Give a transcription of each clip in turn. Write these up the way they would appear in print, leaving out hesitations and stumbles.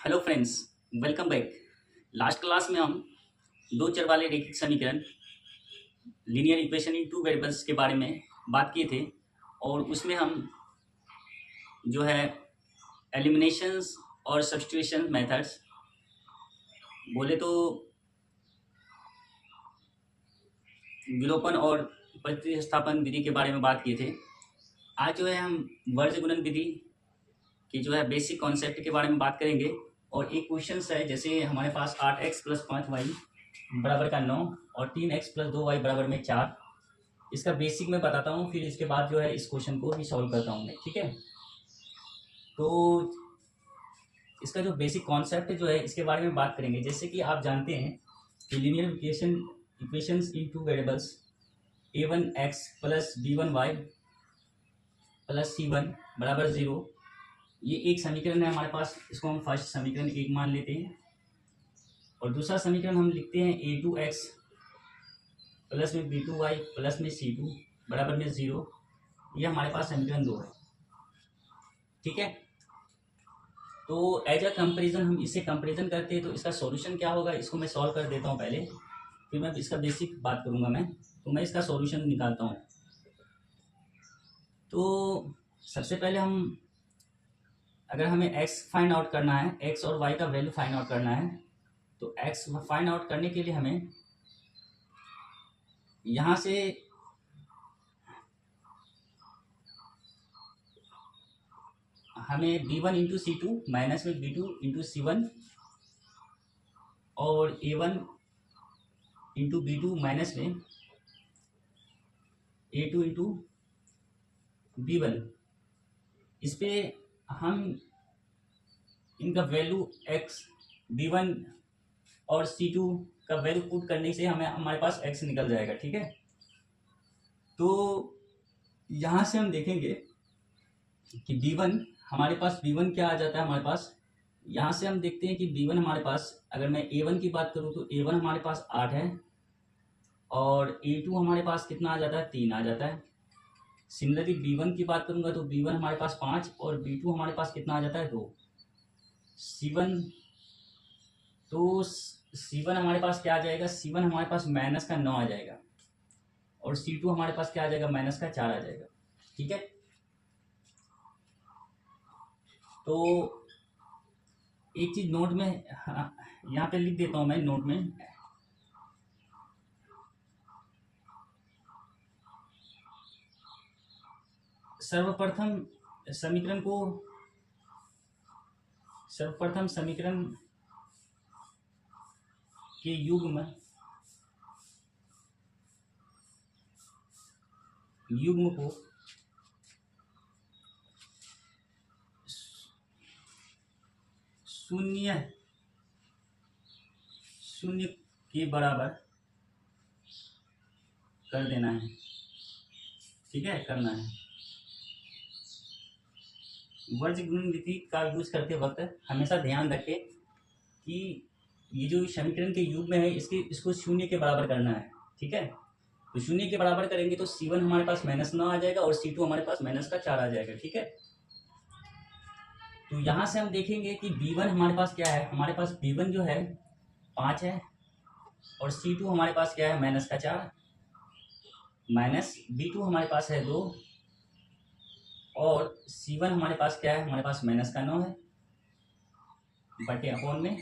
Hello friends, welcome back. Last class में हम दो चर वाले रैखिक समीकरण linear equation in two variables के बारे में बात किए थे और उसमें हम जो है एलिमिनेशंस और सब्स्टिट्यूशन मेथड्स बोले तो विलोपन और प्रतिस्थापन विधि के बारे में बात किए थे। आज जो है हम वर्ज गुणन विधि की जो है बेसिक कॉन्सेप्ट के बारे में बात करेंगे। और एक क्वेश्चन है, जैसे हमारे पास 8x प्लस 5y बराबर का 9 और 3x प्लस 2y बराबर में 4। इसका बेसिक मैं बताता हूँ, फिर इसके बाद जो है इस क्वेश्चन को ही सॉल्व करता हूँ मैं। ठीक है, तो इसका जो बेसिक कॉन्सेप्ट जो है इसके बारे में बात करेंगे। जैसे कि आप जानते हैं कि लीनियर इक्वेशंस इन two variables a1x plus b1y plus c1 बराबर 0, ये एक समीकरण है हमारे पास। इसको हम फर्स्ट समीकरण एक मान लेते हैं और दूसरा समीकरण हम लिखते हैं a2x प्लस में b2y प्लस में c2 बराबर में 0। ये हमारे पास समीकरण 2 है। ठीक है, तो एज अ कंपेरिजन हम इससे कंपेरिजन करते हैं तो इसका सॉल्यूशन क्या होगा, इसको मैं सॉल्व कर देता हूँ पहले, फिर मैं इसका बेसिक बात करूँगा मैं। तो मैं इसका सॉल्यूशन निकालता हूँ। तो सबसे पहले हम, अगर हमें x फाइंड आउट करना है, x और y का वैल्यू फाइंड आउट करना है, तो x फाइंड आउट करने के लिए हमें यहाँ से हमें b1 into C to minus में b2 इंटू c1 और a1 इंटू b2 माइनस में a2 इंटू b1, इस पे हम इनका वैल्यू x b1 और c2 का वैल्यू पुट करने से हमें हमारे पास x निकल जाएगा। ठीक है, तो यहाँ से हम देखेंगे कि b1 हमारे पास, b1 क्या आ जाता है हमारे पास। यहाँ से हम देखते हैं कि b1 हमारे पास, अगर मैं a1 की बात करूँ तो a1 हमारे पास 8 है और a2 हमारे पास कितना आ जाता है, 3 आ जाता है। सिमिलरली b1 की बात करूंगा तो b1 हमारे पास 5 और b2 हमारे पास कितना आ जाता है, 2। c1, तो c1 हमारे पास क्या आ जाएगा, c1 हमारे पास माइनस का 9 आ जाएगा और c2 हमारे पास क्या आ जाएगा, माइनस का 4 आ जाएगा। ठीक है, तो एक चीज नोट में यहाँ पे लिख देता हूँ मैं नोट में। सर्वप्रथम समीकरण के युग्म को शून्य के बराबर कर देना है। ठीक है, करना है। वर्ज गुणन विधि का यूज करते वक्त हमेशा ध्यान रखें कि ये जो समीकरण के युग्म है इसको शून्य के बराबर करना है। ठीक है, तो शून्य के बराबर करेंगे तो c1 हमारे पास -9 आ जाएगा और c2 हमारे पास -4 आ जाएगा। ठीक है, तो यहाँ से हम देखेंगे कि b1 हमारे पास क्या है, हमारे पास b1 जो है 5 है और c2 हमारे पास क्या है, -4, माइनस b2 हमारे पास है 2 और c1 हमारे पास क्या है, हमारे पास -9 है बटे अपॉन में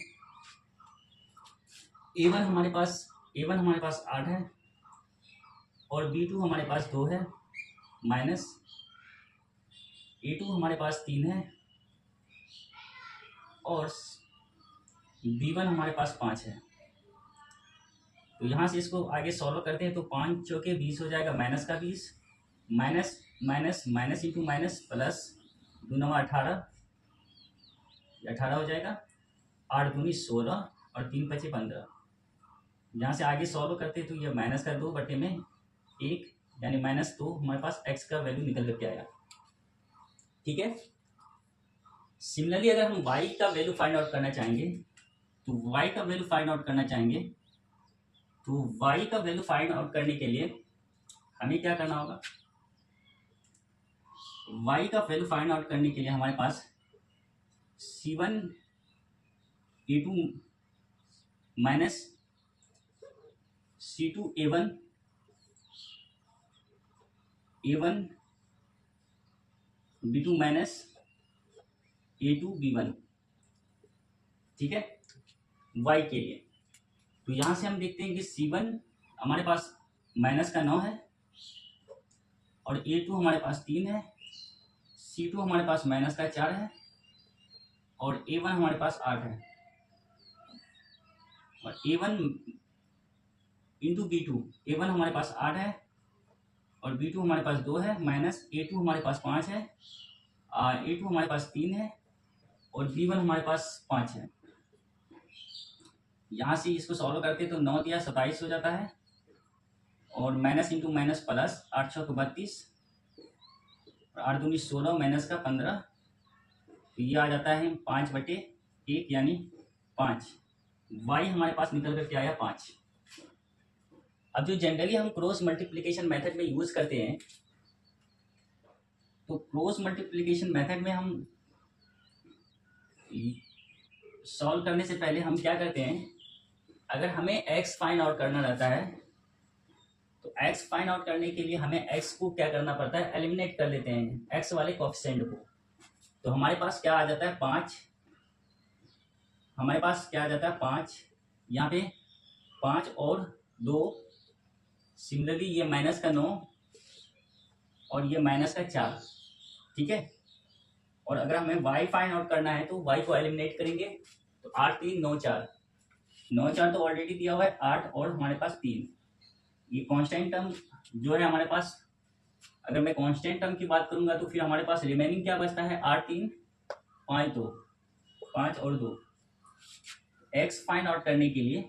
a1 हमारे पास 8 है और b2 हमारे पास 2 है, माइनस a2 हमारे पास 3 है और b1 हमारे पास 5 है। तो यहाँ से इसको आगे सॉल्व करते हैं तो 5 चौके 20 हो जाएगा, माइनस का 20, minus minus minus into minus plus, 2 9 18, 18 हो जाएगा, 8 दूनी 16 और 3 5 15। यहाँ से आगे सॉल्व करते हैं तो ये माइनस का 2 बटे में 1 यानी -2 हमारे पास x का वैल्यू निकल करके आया। ठीक है, सिमिलरली अगर हम y का वैल्यू फाइंड आउट करना चाहेंगे तो y का वैल्यू फाइंड आउट करना चाहेंगे तो y का वैल्यू फाइंड आउट करने के लिए हमें क्या करना होगा, y का वैल्यू फाइंड आउट करने के लिए हमारे पास c1 A2 minus C2 A1 B2 minus A2 B1, ठीक है, y के लिए। तो यहाँ से हम देखते हैं कि C1 हमारे पास माइनस का 9 है और A2 हमारे पास 3 है, C2 हमारे पास माइनस का 4 है और A1 हमारे पास 8 है। और A1 इंटू B2, A1 हमारे पास 8 है और B2 हमारे पास 2 है, माइनस A2 हमारे पास 5 है, A2 हमारे पास 3 है और B1 हमारे पास 5 है। यहाँ से इसको सॉल्व करते तो 9 दिया 27 हो जाता है और माइनस इंटू माइनस प्लस, 8 छः 32 और 8 दूनी 16 माइनस का 15, तो ये आ जाता है 5/1 यानी 5। y हमारे पास निकल करके आया 5। अब जो जनरली हम क्रॉस मल्टीप्लिकेशन मेथड में यूज करते हैं, तो क्रॉस मल्टीप्लिकेशन मेथड में हम सॉल्व करने से पहले हम क्या करते हैं, अगर हमें x फाइंड आउट करना रहता है तो x फाइंड आउट करने के लिए हमें x को क्या करना पड़ता है, एलिमिनेट कर लेते हैं x वाले कोएफिशिएंट को। तो हमारे पास क्या आ जाता है 5, हमारे पास क्या आ जाता है 5, यहाँ पे 5 और 2, सिमिलरली ये माइनस का 9 और ये माइनस का 4, ठीक है। और अगर हमें y फाइंड आउट करना है तो y को एलिमिनेट करेंगे, तो 8 3 9 4, 9 4 तो ऑलरेडी दिया हुआ है 8 और हमारे पास 3, ये कांस्टेंट टर्म जो है हमारे पास। अगर मैं कांस्टेंट टर्म की बात करूंगा तो फिर हमारे पास रिमेनिंग क्या बचता है, 8 3 5 2, 5 और 2। x फाइंड आउट करने के लिए,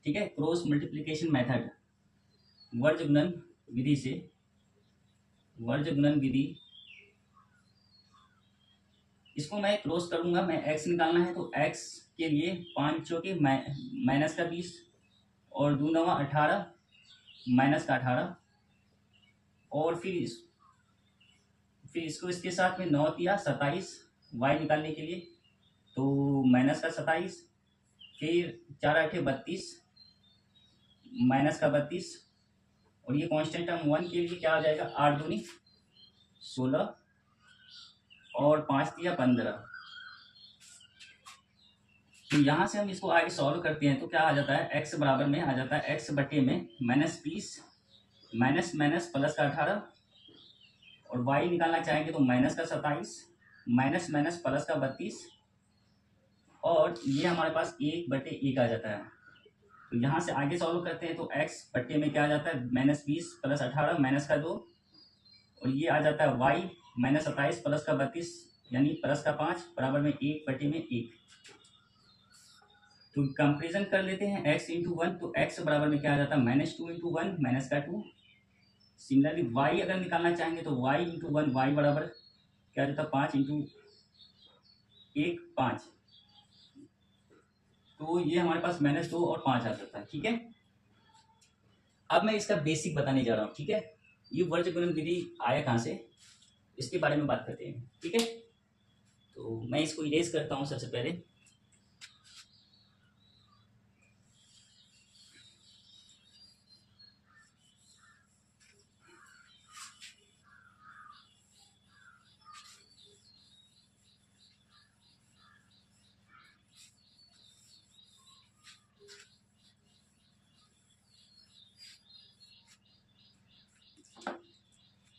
ठीक है, क्रॉस मल्टीप्लिकेशन मेथड वर्ज गुणन विधि से, वर्ज गुणन विधि, इसको मैं क्रॉस करूंगा, मैं x निकालना है तो x के लिए 5 चौके माइनस का 20 और 2 9 18 माइनस का 18 और फिर इसको इसके साथ में 9 दिया 27 y निकालने के लिए, तो माइनस का 27, फिर 4 8 32 माइनस का 32 और ये कांस्टेंट टर्म 1 के लिए क्या आ जाएगा, 8 दूनी 16 और 5 दिया 15। तो यहाँ से हम इसको आगे सॉल्व करते हैं तो क्या आ जाता है, x बराबर में आ जाता है x बटे में माइनस 20 माइनस माइनस प्लस का 18 और y निकालना चाहेंगे तो माइनस का 27 माइनस माइनस प्लस का 32 और ये हमारे पास 1/1 आ जाता है। तो यहाँ से आगे सॉल्व करते हैं तो x बटे में क्या आ जाता है, माइनस 20 प्लस 18 माइनस का 2 और ये आ जाता है y माइनस 27 प्लस का 32 यानी प्लस का 5 बराबर में 1/1। तो कंपेरिजन कर लेते हैं x इंटू 1, तो x बराबर में क्या आ जाता है, -2 इंटू 1 माइनस का 2। सिमिलरली y अगर निकालना चाहेंगे तो y इंटू 1, y बराबर क्या आ जाता है 5 इंटू 1 5, तो ये हमारे पास -2 और 5 आ जाता है, ठीक है। अब मैं इसका बेसिक बताने जा रहा हूँ, ठीक है। ये वर्ज गुणन विधि आया कहाँ से, इसके बारे में बात करते हैं, ठीक है। तो मैं इसको इरेज करता हूँ सबसे पहले।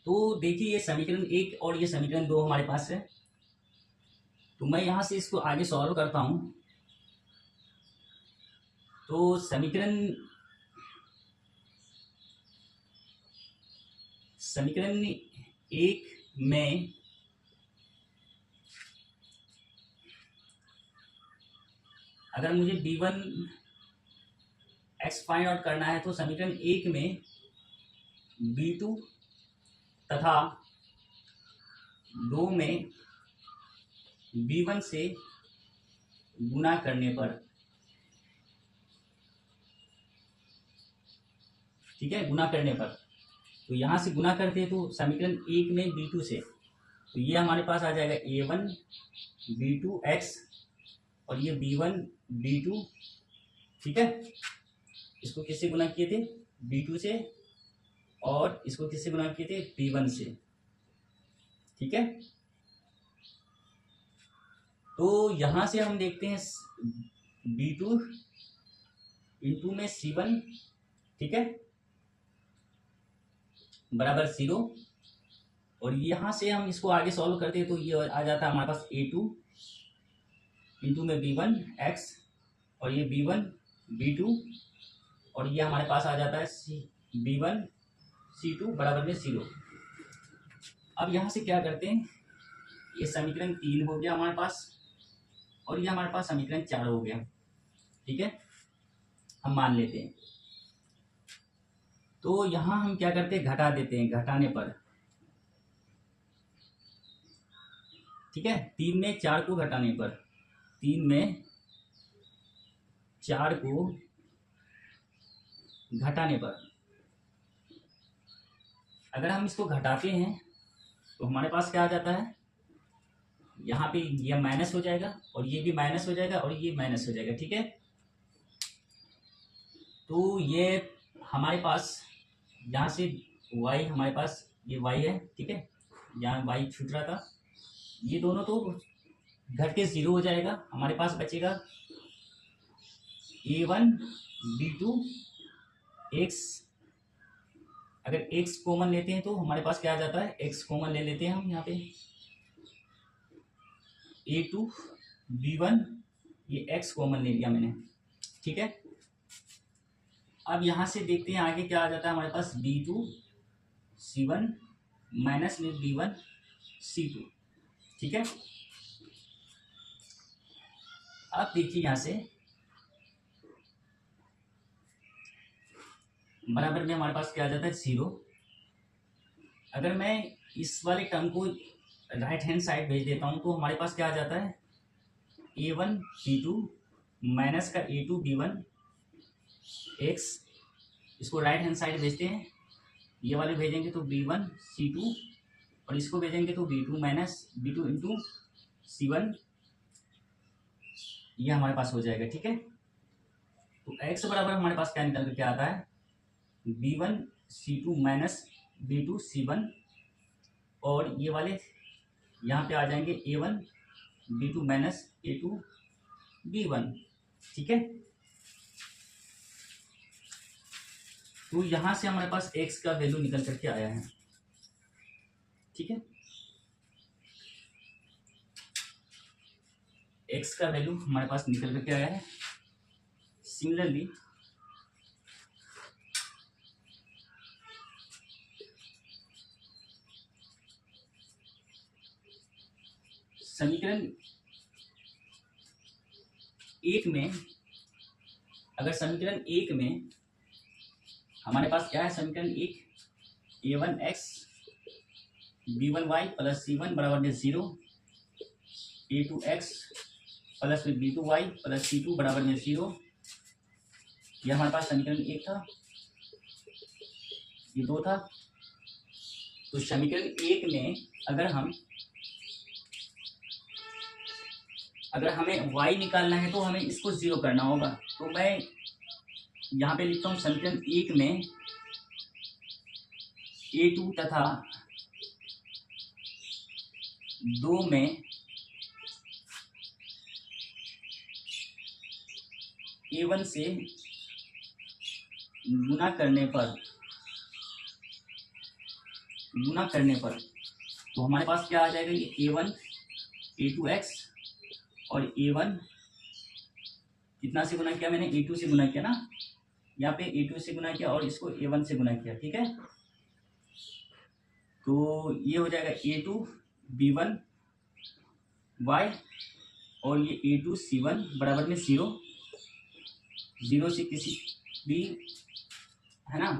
तो देखिए ये समीकरण 1 और ये समीकरण 2 हमारे पास है। तो मैं यहाँ से इसको आगे सॉल्व करता हूँ। तो समीकरण 1 में अगर मुझे b1 x फाइंड आउट करना है तो समीकरण 1 में b2 तथा 2 में b1 से गुना करने पर, ठीक है, गुना करने पर, तो यहाँ से गुना करते हैं तो समीकरण 1 में b2 से, तो ये हमारे पास आ जाएगा a1 b2 x और ये B1 B2, ठीक है। इसको किससे गुना किए थे? B2 से, और इसको किससे गुना किए थे? B1 से, ठीक है। तो यहां से हम देखते हैं B2 इंटू में C1, ठीक है, बराबर 0। और यहाँ से हम इसको आगे सॉल्व करते हैं तो ये आ जाता है हमारे पास A2 इंटू में B1 x, और ये B1 B2, और ये हमारे पास आ जाता है B1 C2 बराबर में 0। अब यहाँ से क्या करते हैं, ये समीकरण 3 हो गया हमारे पास, और ये हमारे पास समीकरण 4 हो गया, ठीक है, हम मान लेते हैं। तो यहाँ हम क्या करते हैं, घटा देते हैं, घटाने पर, ठीक है। 3 में 4 को घटाने पर, 3 में 4 को घटाने पर, अगर हम इसको घटाते हैं तो हमारे पास क्या आ जाता है, यहाँ पे ये माइनस हो जाएगा, और ये भी माइनस हो जाएगा, और ये माइनस हो जाएगा, ठीक है। तो ये हमारे पास यहाँ से y, हमारे पास ये y है, ठीक है, यहाँ y छूट रहा था, ये दोनों तो घट के 0 हो जाएगा। हमारे पास बचेगा A1 B2 x, अगर x कॉमन लेते हैं तो हमारे पास क्या आ जाता है, x कॉमन ले लेते हैं हम यहाँ पे, A2 B1, ये x कॉमन ले लिया मैंने, ठीक है। अब यहाँ से देखते हैं आगे क्या आ जाता है हमारे पास, B2 C1 माइनस में B1 C2, ठीक है। अब देखिए यहाँ से बराबर में हमारे पास क्या आ जाता है, 0। अगर मैं इस वाले टर्म को राइट हैंड साइड भेज देता हूँ तो हमारे पास क्या आ जाता है, A1 B2 माइनस का A2 B1 x, इसको राइट हैंड साइड भेजते हैं, ये वाले भेजेंगे तो B1 C2, और इसको भेजेंगे तो B2 minus B2 into C1, ये हमारे पास हो जाएगा, ठीक है। तो x बराबर हमारे पास क्या निकल कर क्या आता है, B1 C2 minus B2 C1, और ये वाले यहाँ पे आ जाएंगे A1 B2 minus A2 B1, ठीक है। तो यहाँ से हमारे पास x का वैल्यू निकल करके आया है, ठीक है। x का वैल्यू हमारे पास निकल करके आया है। सिमिलरली समीकरण 1 में, अगर समीकरण 1 में हमारे पास क्या है, समीकरण 1 A1x B1y प्लस C1 बराबर में 0, A2x प्लस में B2y प्लस C2 बराबर में 0, यह हमारे पास समीकरण 1 था, ये 2 था। तो समीकरण 1 में अगर हमें y निकालना है तो हमें इसको 0 करना होगा। तो मैं यहाँ पे लिखता हूँ समीकरण 1 में A2 तथा 2 में A1 से गुना करने पर तो हमारे पास क्या आ जाएगा, ये A1 A2x, और A1 कितना से गुना किया मैंने, A2 से गुना किया ना, यहाँ पे A2 से गुना किया और इसको A1 से गुना किया, ठीक है। तो ये हो जाएगा A2 B1 y, और ये A2 C1 बराबर में 0, 0 से किसी भी, है ना,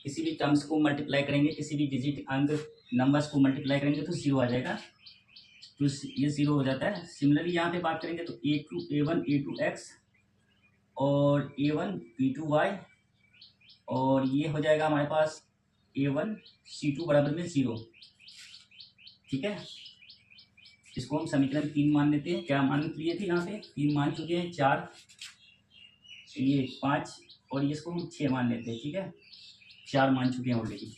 किसी भी टर्म्स को मल्टीप्लाई करेंगे, किसी भी डिजिट अंक नंबर्स को मल्टीप्लाई करेंगे तो 0 आ जाएगा, तो ये 0 हो जाता है। सिमिलरली यहाँ पे बात करेंगे तो A1 A2x और A1 B2y, और ये हो जाएगा हमारे पास A1 C2 बराबर में 0, ठीक है। इसको हम समीकरण 3 मान लेते हैं। क्या मान लिए थे यहाँ पे? 3 मान चुके हैं, 4 ये 5 और इसको हम 6 मान लेते हैं। ठीक है, 4 मान चुके हैं ऑलरेडी।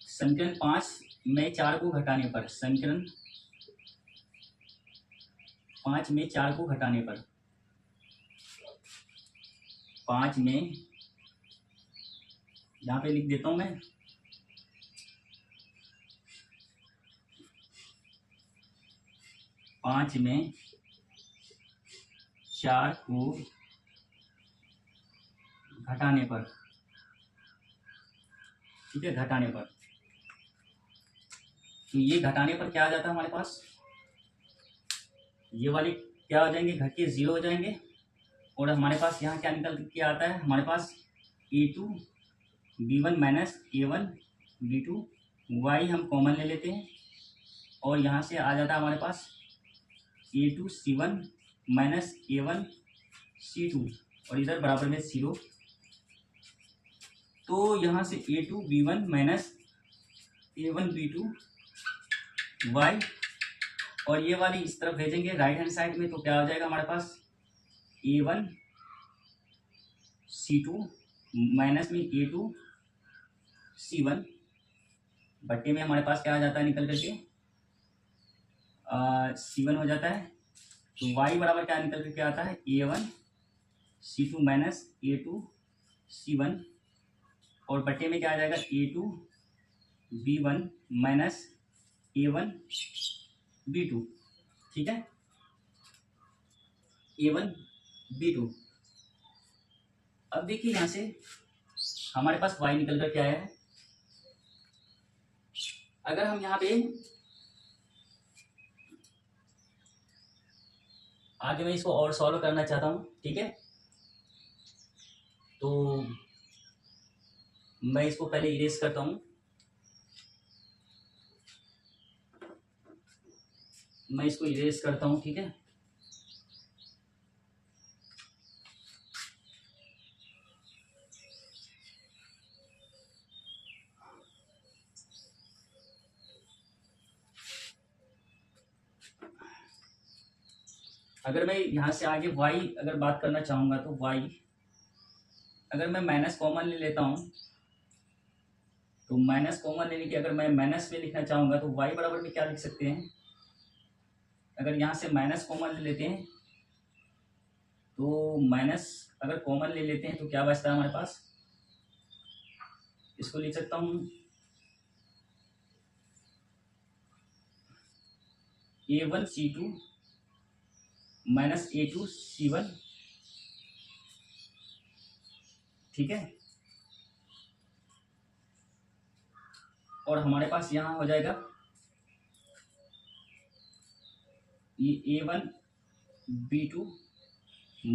समीकरण 5 में 4 को घटाने पर, समीकरण 5 में 4 को घटाने पर, 5 में यहाँ पे लिख देता हूँ मैं, 5 में 4 को घटाने पर, ठीक है, घटाने पर, तो ये घटाने पर क्या आ जाता है हमारे पास? ये वाले क्या हो जाएंगे? घट के 0 हो जाएंगे। और हमारे पास यहाँ क्या निकल के आता है? हमारे पास a2 b1 minus a1 b2 y हम कॉमन ले लेते हैं और यहाँ से आ जाता है हमारे पास a2 c1 minus a1 c2 और इधर बराबर में 0। तो यहाँ से a2 b1 minus a1 b2 y और ये वाली इस तरफ भेजेंगे राइट हैंड साइड में, तो क्या हो जाएगा हमारे पास? a1 c2 माइनस में a2 c1 बट्टे में हमारे पास क्या आ जाता है निकल करके? c1 हो जाता है। तो y बराबर क्या निकल करके आता है? a1 c2 minus a2 c1 और बट्टे में क्या आ जाएगा? a2 b1 minus a1 b2। ठीक है, a1 b2। अब देखिए यहाँ से हमारे पास y निकल कर क्या आया है। अगर हम यहाँ पे आगे मैं इसको और सॉल्व करना चाहता हूँ, ठीक है, तो मैं इसको पहले इरेज करता हूँ। मैं इसको इरेज करता हूँ, ठीक है। अगर मैं यहाँ से आगे y अगर बात करना चाहूँगा तो y अगर मैं माइनस कॉमन ले लेता हूँ तो माइनस कॉमन लेने की अगर मैं माइनस में लिखना चाहूँगा तो y बराबर में क्या लिख सकते हैं? अगर यहाँ से माइनस कॉमन ले लेते हैं तो माइनस अगर कॉमन ले लेते हैं तो क्या बचता है हमारे पास? इसको लिख सकता हूँ a1 c2 minus a2 c1, ठीक है। और हमारे पास यहाँ हो जाएगा ये a1 b2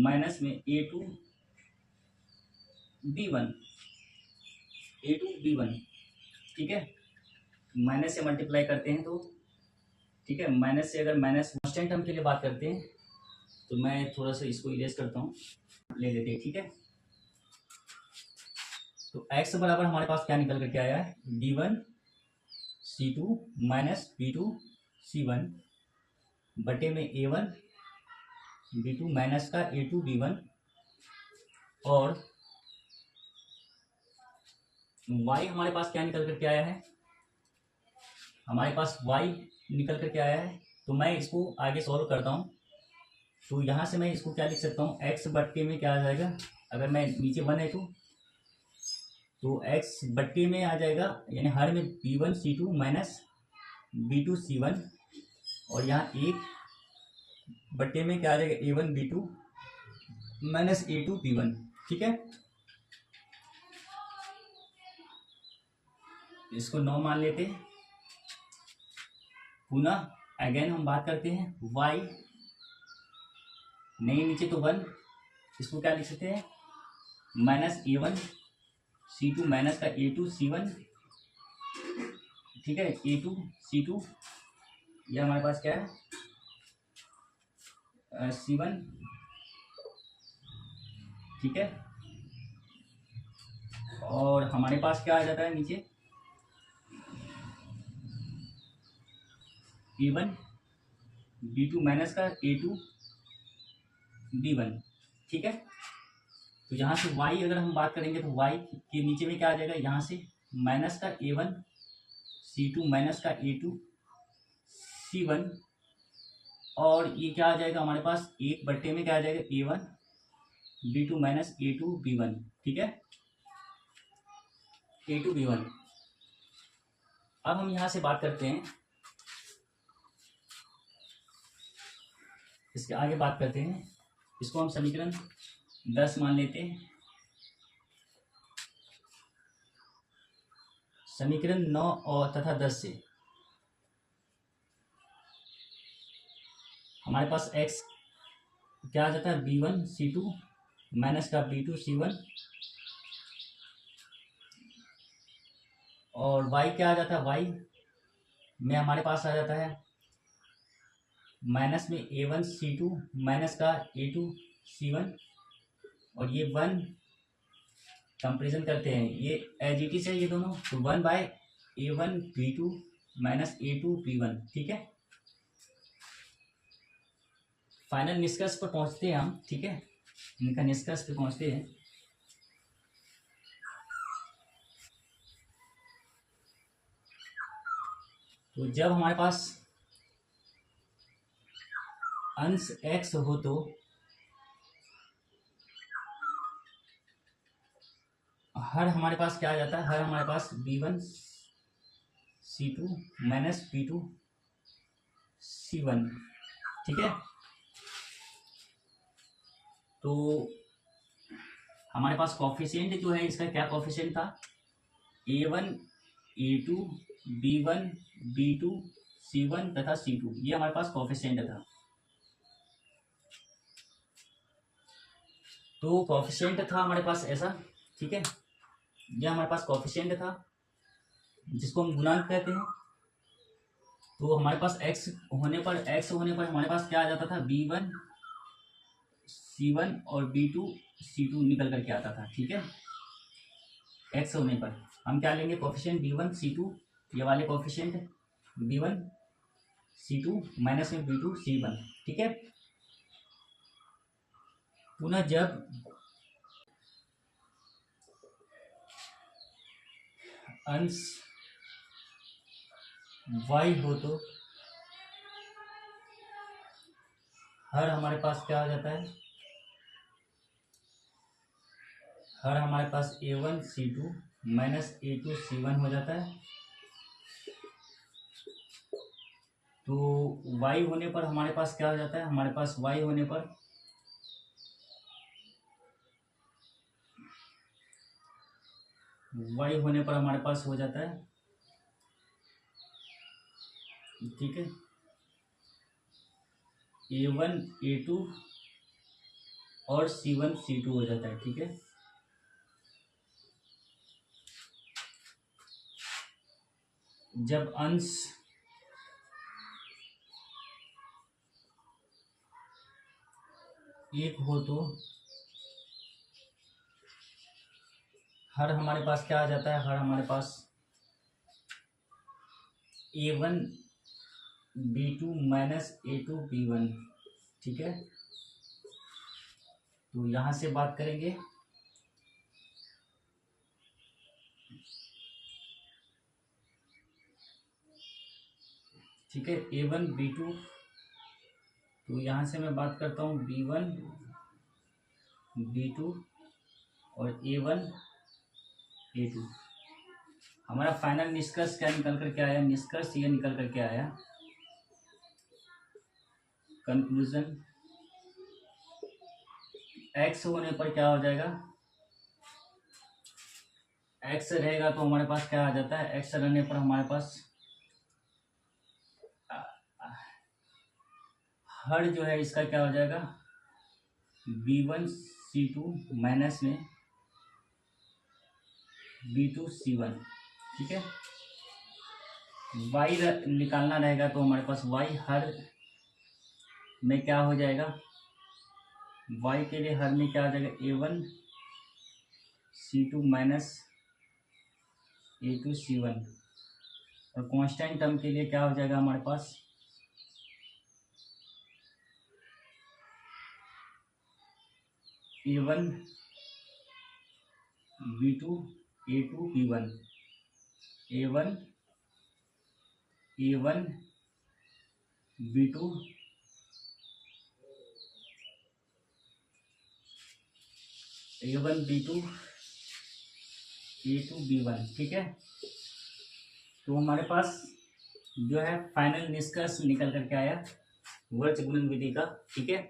माइनस में a2 b1 ठीक है। माइनस से मल्टीप्लाई करते हैं तो ठीक है, माइनस से अगर माइनस कांस्टेंट टर्म के लिए बात करते हैं तो मैं थोड़ा सा इसको इरेज करता हूँ, ले लेते हैं, ठीक है। तो x बराबर हमारे पास क्या निकल करके आया है? b1 c2 minus b2 c1 बटे में a1 b2 माइनस का a2 b1 और y हमारे पास क्या निकल करके आया है? हमारे पास y निकल करके आया है। तो मैं इसको आगे सॉल्व करता हूँ। तो यहाँ से मैं इसको क्या लिख सकता हूँ? x बट्टे में क्या आ जाएगा? अगर मैं नीचे 1 है तो x बट्टे में आ जाएगा, यानी हर में b1 c2 minus b2 c1 और यहाँ एक बट्टे में क्या आ जाएगा? a1 b2 minus a2 b1, ठीक है। इसको 9 मान लेते हैं। पुनः अगेन हम बात करते हैं y नहीं नीचे तो 1, इसको क्या लिख सकते हैं? माइनस a1 c2 माइनस का a2 c1, ठीक है, a2 c2 यह हमारे पास क्या है? c1, ठीक है। और हमारे पास क्या आ जाता है नीचे? A1 B2 माइनस का A2 B1, ठीक है। तो यहाँ से y अगर हम बात करेंगे तो y के नीचे में क्या आ जाएगा, यहाँ से माइनस का A1 C2 माइनस का A2 C1, और ये क्या आ जाएगा हमारे पास, एक बट्टे में क्या आ जाएगा A1 B2 minus A2 B1, ठीक है, A2 B1। अब हम यहाँ से बात करते हैं, इसके आगे बात करते हैं, इसको हम समीकरण 10 मान लेते हैं। समीकरण 9 और तथा 10 से हमारे पास x क्या आ जाता है, B1 C2 माइनस का B2 C1, और y क्या आ जाता है, y में हमारे पास आ जाता है माइनस में A1 C2 माइनस का A2 C1, और ये 1 कंपेरिजन करते हैं, ये एज इट इज है ये दोनों, तो 1/A1 B2 minus A2 B1, ठीक है। फाइनल निष्कर्ष पर पहुंचते हैं हम, ठीक है, इनका निष्कर्ष पे पहुंचते हैं। तो जब हमारे पास अंश x हो तो हर हमारे पास क्या आ जाता है, हर हमारे पास B1 C2 minus B2 C1, ठीक है। तो हमारे पास कॉफिशिएंट जो है, इसका क्या कॉफिशिएंट था, A1 A2 B1 B2 C1 तथा C2, ये हमारे पास कॉफिशिएंट था। तो कॉफिशिएंट था हमारे पास ऐसा, ठीक है, ये हमारे पास कॉफिशिएंट था जिसको हम गुणांक कहते हैं। तो हमारे पास x होने पर हमारे पास क्या आ जाता था, B1 C1 और B2 C2 निकल करके आता था, ठीक है। x होने पर हम क्या लेंगे, कॉफिशिएंट B1 C2, ये वाले कॉफिशिएंट B1 C2 माइनस में B2 C1, ठीक है। पुनः जब अंश y हो तो हर हमारे पास क्या हो जाता है, हर हमारे पास A1 C2 minus A2 C1 हो जाता है। तो y होने पर हमारे पास क्या हो जाता है, हमारे पास y होने पर हमारे पास हो जाता है, ठीक है, A1 A2 और C1 C2 हो जाता है, ठीक है। जब अंश एक हो तो हर हमारे पास क्या आ जाता है, हर हमारे पास A1 B2 minus A2 B1, ठीक है। तो यहाँ से बात करेंगे, ठीक है, A1 B2, तो यहाँ से मैं बात करता हूँ B1 B2 और A1 A2। हमारा फाइनल निष्कर्ष क्या निकल कर के आया, निष्कर्ष ये निकल कर के आया, कंक्लूजन, x होने पर क्या हो जाएगा, x रहेगा तो हमारे पास क्या आ जाता है, x रहने पर हमारे पास हर जो है इसका क्या हो जाएगा, B1 C2 माइनस में B2 C1, ठीक है। y निकालना रहेगा तो हमारे पास y हर में क्या हो जाएगा, y के लिए हर में क्या आ जाएगा, A1 C2 minus A2 C1, और कांस्टेंट टर्म के लिए क्या हो जाएगा हमारे पास A1 B2 A2 B1 A1 A1 B2 A1 B2 A2 B1। ठीक है, तो हमारे पास जो है फाइनल निष्कर्ष निकल करके आया वर्ज गुणन विधि का। ठीक है,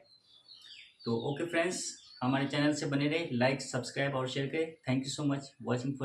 तो ओके फ्रेंड्स, हमारे चैनल से बने रहे, लाइक सब्सक्राइब और शेयर करें। Thank you so much watching for